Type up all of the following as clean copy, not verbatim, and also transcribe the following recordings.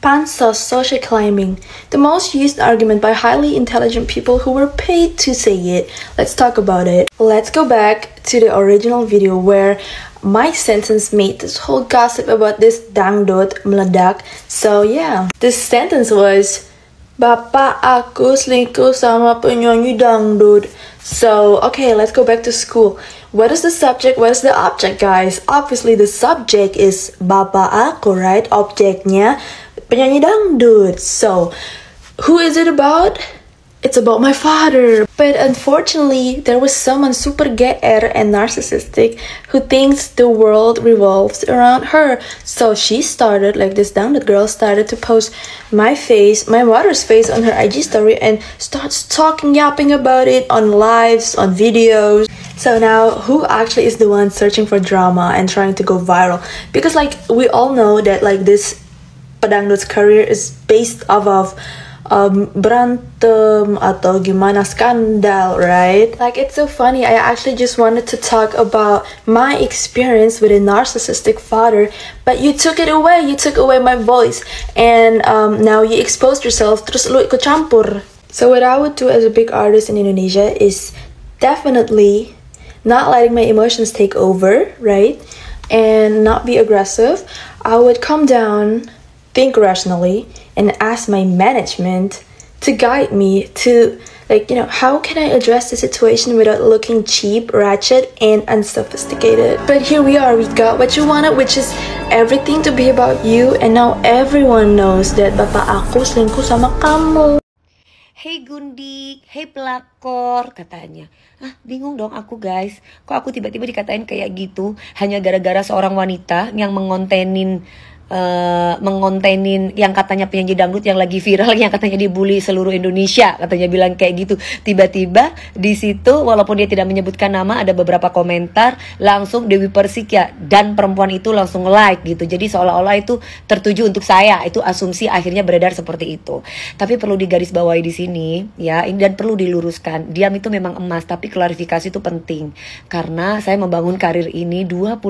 Pansos social climbing, the most used argument by highly intelligent people who were paid to say it. Let's talk about it. Let's go back to the original video where my sentence made this whole gossip about this dangdut meledak. So yeah, this sentence was, Bapak aku selingkuh sama penyanyi dangdut. So, okay, let's go back to school. What is the subject? What is the object, guys? Obviously, the subject is Bapak aku, right? Objeknya penyanyi dangdut. So, who is it about? It's about my father. But unfortunately, there was someone super GR and narcissistic who thinks the world revolves around her. So she started, like this dangdut girl started to post my face, my mother's face on her IG story and starts talking, yapping about it on lives, on videos. So now, who actually is the one searching for drama and trying to go viral? Because like, we all know that like this pedangdut's career is based off of berantem atau gimana skandal, right? Like, it's so funny. I actually just wanted to talk about my experience with a narcissistic father, but you took it away. You took away my voice, and now you exposed yourself. Terus lu ikut campur. So what I would do as a big artist in Indonesia is definitely not letting my emotions take over, right? And not be aggressive. I would calm down, think rationally, and ask my management to guide me to, like, you know, how can I address the situation without looking cheap, ratchet, and unsophisticated. But here we are, we got what you wanted, which is everything to be about you, and now everyone knows that Bapak aku selingkuh sama kamu. Hey Gundik, hey pelakor, katanya. Bingung dong aku, guys. Kok aku tiba-tiba dikatain kayak gitu hanya gara-gara seorang wanita yang mengontenin yang katanya penyanyi dangdut yang lagi viral, yang katanya dibully seluruh Indonesia, katanya bilang kayak gitu. Tiba-tiba di situ, walaupun dia tidak menyebutkan nama, ada beberapa komentar langsung Dewi Persik ya, dan perempuan itu langsung like gitu. Jadi seolah-olah itu tertuju untuk saya. Itu asumsi akhirnya beredar seperti itu. Tapi perlu digarisbawahi di sini ya, dan perlu diluruskan. Diam itu memang emas, tapi klarifikasi itu penting. Karena saya membangun karir ini 22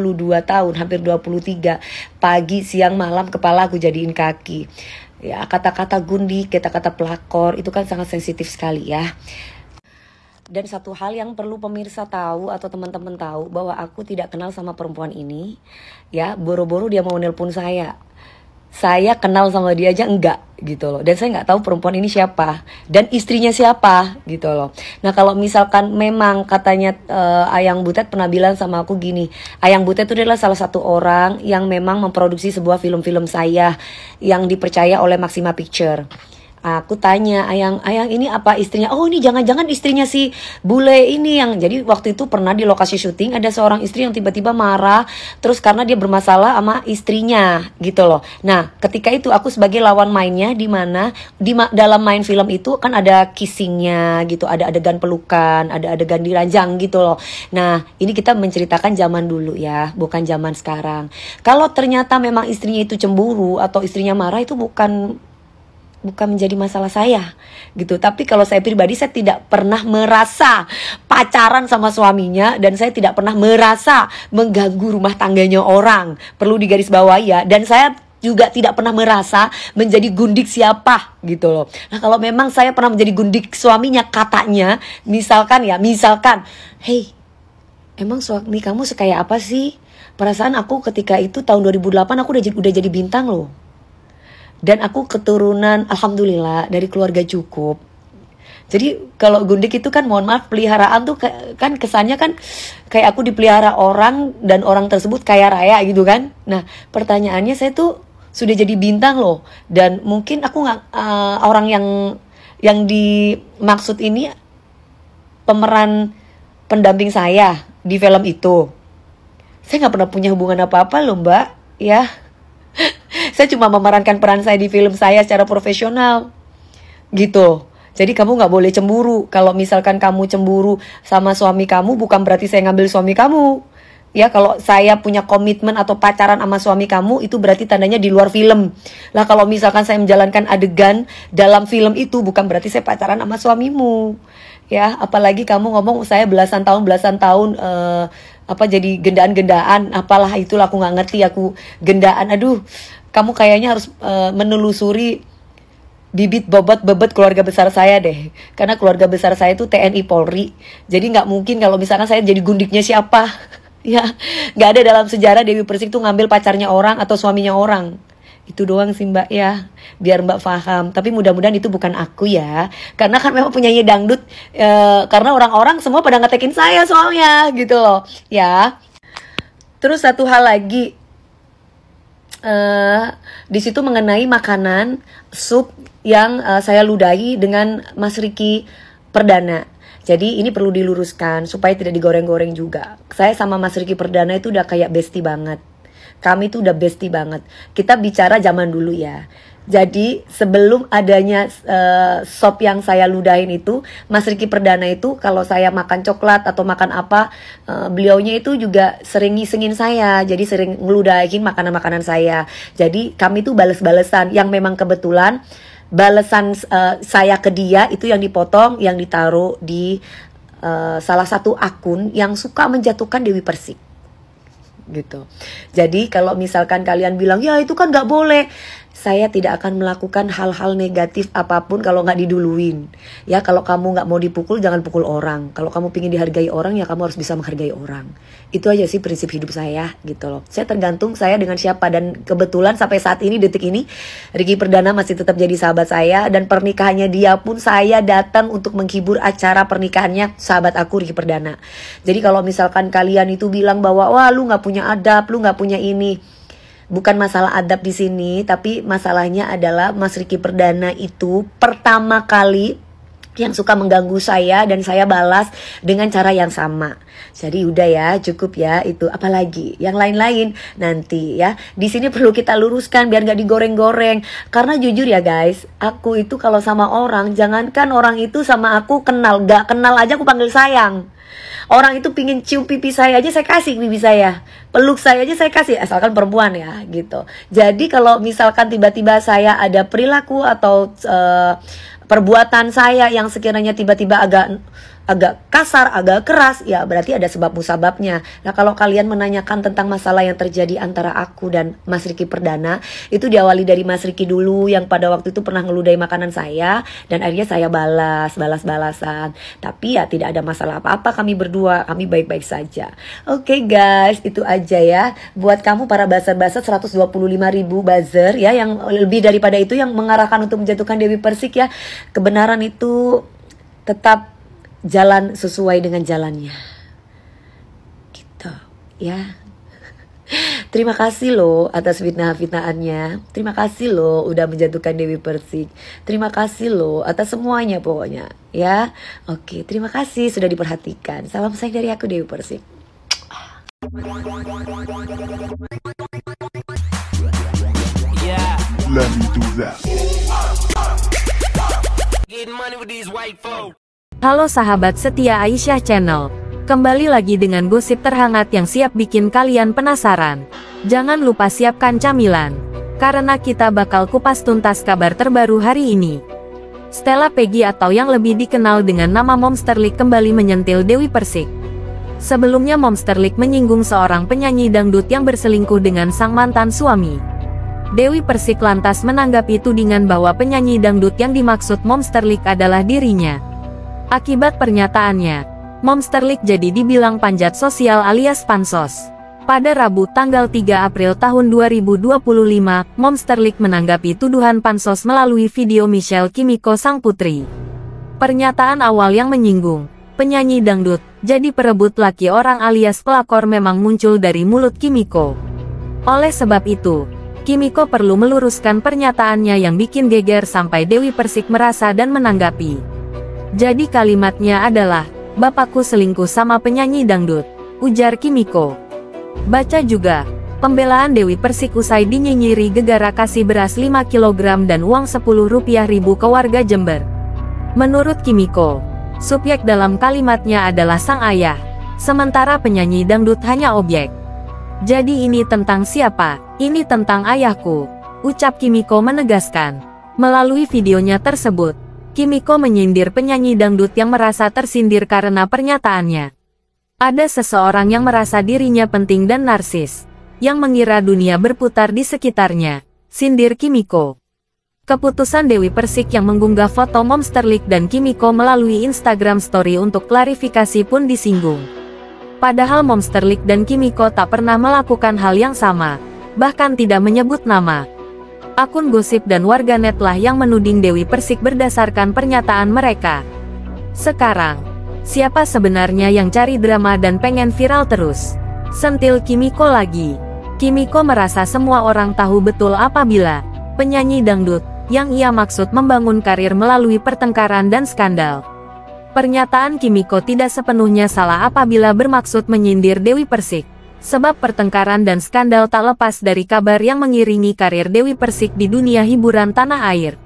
tahun, hampir 23, pagi, siang, malam kepala aku jadiin kaki. Ya, kata-kata Gundik, kata-kata pelakor itu kan sangat sensitif sekali ya. Dan satu hal yang perlu pemirsa tahu atau teman-teman tahu, bahwa aku tidak kenal sama perempuan ini. Ya, boro-boro dia mau nelpon saya. Saya kenal sama dia aja enggak gitu loh. Dan saya nggak tahu perempuan ini siapa dan istrinya siapa gitu loh. Nah, kalau misalkan memang katanya Ayang Butet pernah bilang sama aku gini, Ayang Butet itu adalah salah satu orang yang memang memproduksi sebuah film-film saya yang dipercaya oleh Maxima Picture. Aku tanya, Ayang ini apa istrinya? Oh, ini jangan-jangan istrinya si bule ini yang... Jadi waktu itu pernah di lokasi syuting ada seorang istri yang tiba-tiba marah, terus karena dia bermasalah sama istrinya gitu loh. Nah, ketika itu aku sebagai lawan mainnya, di mana dalam main film itu kan ada kissingnya gitu, ada adegan pelukan, ada adegan diranjang gitu loh. Nah, ini kita menceritakan zaman dulu ya, bukan zaman sekarang. Kalau ternyata memang istrinya itu cemburu atau istrinya marah, itu bukan menjadi masalah saya gitu. Tapi kalau saya pribadi, saya tidak pernah merasa pacaran sama suaminya, dan saya tidak pernah merasa mengganggu rumah tangganya orang. Perlu digarisbawahi ya. Dan saya juga tidak pernah merasa menjadi gundik siapa gitu loh. Nah, kalau memang saya pernah menjadi gundik suaminya, katanya misalkan, hey, emang suami kamu sekaya apa sih? Perasaan aku ketika itu tahun 2008 aku udah jadi bintang loh. Dan aku keturunan alhamdulillah dari keluarga cukup. Jadi kalau gundik itu kan, mohon maaf, peliharaan tuh kan kesannya kan kayak aku dipelihara orang dan orang tersebut kaya raya gitu kan. Nah, pertanyaannya, saya tuh sudah jadi bintang loh. Dan mungkin aku nggak orang yang dimaksud ini pemeran pendamping saya di film itu. Saya nggak pernah punya hubungan apa-apa loh, Mbak, ya. Saya cuma memerankan peran saya di film saya secara profesional gitu. Jadi kamu gak boleh cemburu. Kalau misalkan kamu cemburu sama suami kamu, bukan berarti saya ngambil suami kamu. Ya, kalau saya punya komitmen atau pacaran sama suami kamu, itu berarti tandanya di luar film. Lah, kalau misalkan saya menjalankan adegan dalam film itu, bukan berarti saya pacaran sama suamimu. Ya, apalagi kamu ngomong saya belasan tahun jadi gendaan-gendaan, apalah itulah, aku nggak ngerti, aku gendaan. Aduh, kamu kayaknya harus menelusuri bibit bobot keluarga besar saya deh. Karena keluarga besar saya itu TNI Polri. Jadi nggak mungkin kalau misalkan saya jadi gundiknya siapa. Ya, nggak ada dalam sejarah Dewi Persik tuh ngambil pacarnya orang atau suaminya orang. Itu doang sih Mbak ya, biar Mbak paham. Tapi mudah-mudahan itu bukan aku ya. Karena kan memang penyanyi dangdut, karena orang-orang semua pada ngetekin saya soalnya gitu loh ya. Terus satu hal lagi, di situ mengenai makanan sup yang saya ludahi dengan Mas Ricky Perdana. Jadi ini perlu diluruskan supaya tidak digoreng-goreng juga. Saya sama Mas Ricky Perdana itu udah kayak bestie banget. Kami tuh udah bestie banget. Kita bicara zaman dulu ya. Jadi sebelum adanya sop yang saya ludahin itu, Mas Ricky Perdana itu kalau saya makan coklat atau makan apa, beliaunya itu juga sering ngisengin saya. Jadi sering ngeludahin makanan-makanan saya. Jadi kami tuh bales-balesan yang memang kebetulan balesan saya ke dia itu yang dipotong, yang ditaruh di salah satu akun yang suka menjatuhkan Dewi Persik gitu. Jadi kalau misalkan kalian bilang ya itu kan nggak boleh, saya tidak akan melakukan hal-hal negatif apapun kalau nggak diduluin. Ya kalau kamu nggak mau dipukul jangan pukul orang. Kalau kamu pingin dihargai orang ya kamu harus bisa menghargai orang. Itu aja sih prinsip hidup saya gitu loh. Saya tergantung saya dengan siapa, dan kebetulan sampai saat ini detik ini Ricky Perdana masih tetap jadi sahabat saya, dan pernikahannya dia pun saya datang untuk menghibur acara pernikahannya sahabat aku Ricky Perdana. Jadi kalau misalkan kalian itu bilang bahwa wah lu nggak punya adab, lu nggak punya ini, bukan masalah adab di sini, tapi masalahnya adalah Mas Ricky Perdana itu pertama kali yang suka mengganggu saya dan saya balas dengan cara yang sama. Jadi udah ya, cukup ya itu. Apalagi yang lain-lain nanti ya. Di sini perlu kita luruskan biar nggak digoreng-goreng. Karena jujur ya guys, aku itu kalau sama orang, jangankan orang itu sama aku kenal, nggak kenal aja aku panggil sayang. Orang itu pingin cium pipi saya aja saya kasih pipi saya, peluk saya aja saya kasih, asalkan perempuan ya gitu. Jadi kalau misalkan tiba-tiba saya ada perilaku atau perbuatan saya yang sekiranya tiba-tiba agak kasar, agak keras, ya berarti ada sebab musababnya. Nah kalau kalian menanyakan tentang masalah yang terjadi antara aku dan Mas Ricky Perdana, itu diawali dari Mas Ricky dulu yang pada waktu itu pernah ngeludahi makanan saya, dan akhirnya saya balas-balasan. Tapi ya tidak ada masalah apa-apa, kami berdua, kami baik-baik saja. Oke guys, itu aja ya. Buat kamu para buzzer-buzzer 125.000 buzzer ya, yang lebih daripada itu yang mengarahkan untuk menjatuhkan Dewi Persik ya, kebenaran itu tetap jalan sesuai dengan jalannya gitu ya. Terima kasih loh atas fitnah-fitnahannya. Terima kasih loh udah menjatuhkan Dewi Persik. Terima kasih loh atas semuanya pokoknya ya. Oke, terima kasih sudah diperhatikan. Salam sayang dari aku Dewi Persik. Yeah. Let me do that. Getting money with these white folks. Halo sahabat setia Aisyah Channel. Kembali lagi dengan gosip terhangat yang siap bikin kalian penasaran. Jangan lupa siapkan camilan, karena kita bakal kupas tuntas kabar terbaru hari ini. Stella Peggy atau yang lebih dikenal dengan nama Momsterlik kembali menyentil Dewi Persik. Sebelumnya Momsterlik menyinggung seorang penyanyi dangdut yang berselingkuh dengan sang mantan suami. Dewi Persik lantas menanggapi tudingan bahwa penyanyi dangdut yang dimaksud Momsterlik adalah dirinya. Akibat pernyataannya, Momsterlik jadi dibilang panjat sosial alias pansos. Pada Rabu tanggal 3 April tahun 2025, Momsterlik menanggapi tuduhan pansos melalui video Michelle Kimiko sang putri. Pernyataan awal yang menyinggung penyanyi dangdut jadi perebut laki orang alias pelakor memang muncul dari mulut Kimiko. Oleh sebab itu, Kimiko perlu meluruskan pernyataannya yang bikin geger sampai Dewi Persik merasa dan menanggapi. Jadi kalimatnya adalah, "Bapakku selingkuh sama penyanyi dangdut," ujar Kimiko. Baca juga, pembelaan Dewi Persik usai dinyinyiri gegara kasih beras 5 kg dan uang Rp10.000 ke warga Jember. Menurut Kimiko, subjek dalam kalimatnya adalah sang ayah, sementara penyanyi dangdut hanya objek. Jadi ini tentang siapa? Ini tentang ayahku, ucap Kimiko menegaskan. Melalui videonya tersebut, Kimiko menyindir penyanyi dangdut yang merasa tersindir karena pernyataannya. Ada seseorang yang merasa dirinya penting dan narsis, yang mengira dunia berputar di sekitarnya, sindir Kimiko. Keputusan Dewi Persik yang mengunggah foto Monster League dan Kimiko melalui Instagram Story untuk klarifikasi pun disinggung. Padahal Monster League dan Kimiko tak pernah melakukan hal yang sama, bahkan tidak menyebut nama. Akun gosip dan warganetlah yang menuding Dewi Persik berdasarkan pernyataan mereka. Sekarang, siapa sebenarnya yang cari drama dan pengen viral terus? Sentil Kimiko lagi. Kimiko merasa semua orang tahu betul apabila penyanyi dangdut yang ia maksud membangun karir melalui pertengkaran dan skandal. Pernyataan Kimiko tidak sepenuhnya salah apabila bermaksud menyindir Dewi Persik, sebab pertengkaran dan skandal tak lepas dari kabar yang mengiringi karir Dewi Persik di dunia hiburan tanah air.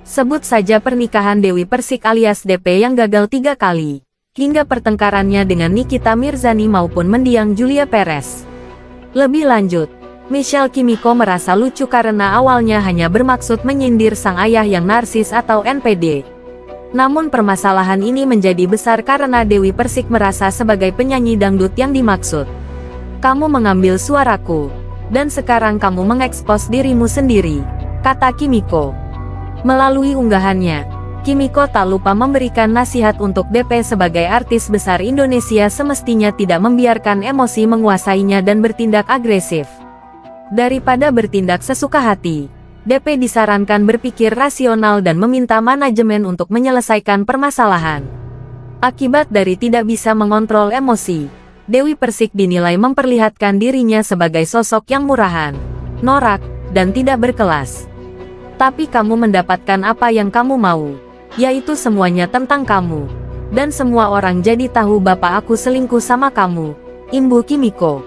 Sebut saja pernikahan Dewi Persik alias DP yang gagal 3 kali, hingga pertengkarannya dengan Nikita Mirzani maupun mendiang Julia Perez. Lebih lanjut, Michelle Kimiko merasa lucu karena awalnya hanya bermaksud menyindir sang ayah yang narsis atau NPD. Namun permasalahan ini menjadi besar karena Dewi Persik merasa sebagai penyanyi dangdut yang dimaksud. Kamu mengambil suaraku, dan sekarang kamu mengekspos dirimu sendiri, kata Kimiko. Melalui unggahannya, Kimiko tak lupa memberikan nasihat untuk DP sebagai artis besar Indonesia semestinya tidak membiarkan emosi menguasainya dan bertindak agresif. Daripada bertindak sesuka hati, DP disarankan berpikir rasional dan meminta manajemen untuk menyelesaikan permasalahan. Akibat dari tidak bisa mengontrol emosi, Dewi Persik dinilai memperlihatkan dirinya sebagai sosok yang murahan, norak, dan tidak berkelas. Tapi kamu mendapatkan apa yang kamu mau, yaitu semuanya tentang kamu. Dan semua orang jadi tahu bapak aku selingkuh sama kamu, imbu Kimiko.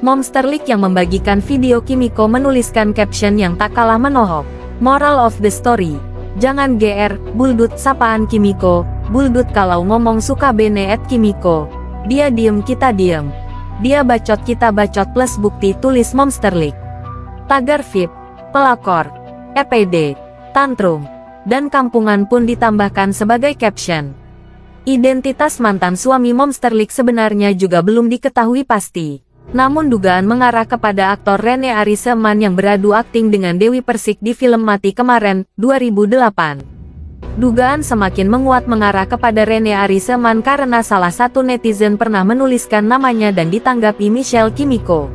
Monster League yang membagikan video Kimiko menuliskan caption yang tak kalah menohok. Moral of the story, jangan GR, buldut sapaan Kimiko, buldut kalau ngomong suka bene at Kimiko. Dia diem kita diem. Dia bacot kita bacot plus bukti tulis Monster League. Tagar VIP, pelakor, EPD, tantrum, dan kampungan pun ditambahkan sebagai caption. Identitas mantan suami Monster League sebenarnya juga belum diketahui pasti. Namun dugaan mengarah kepada aktor Rene Ariseman yang beradu akting dengan Dewi Persik di film Mati kemarin, 2008. Dugaan semakin menguat mengarah kepada Rene Ariseman karena salah satu netizen pernah menuliskan namanya dan ditanggapi Michelle Kimiko.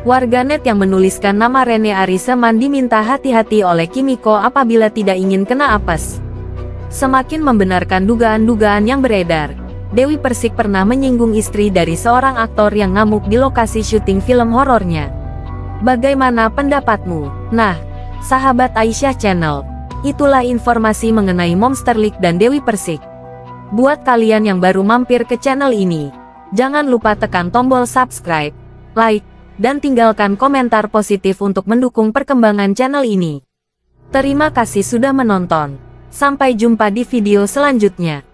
Warganet yang menuliskan nama Rene Ariseman diminta hati-hati oleh Kimiko apabila tidak ingin kena apes. Semakin membenarkan dugaan-dugaan yang beredar, Dewi Persik pernah menyinggung istri dari seorang aktor yang ngamuk di lokasi syuting film horornya. Bagaimana pendapatmu? Nah, sahabat Aisyah Channel, itulah informasi mengenai Monster League dan Dewi Persik. Buat kalian yang baru mampir ke channel ini, jangan lupa tekan tombol subscribe, like, dan tinggalkan komentar positif untuk mendukung perkembangan channel ini. Terima kasih sudah menonton. Sampai jumpa di video selanjutnya.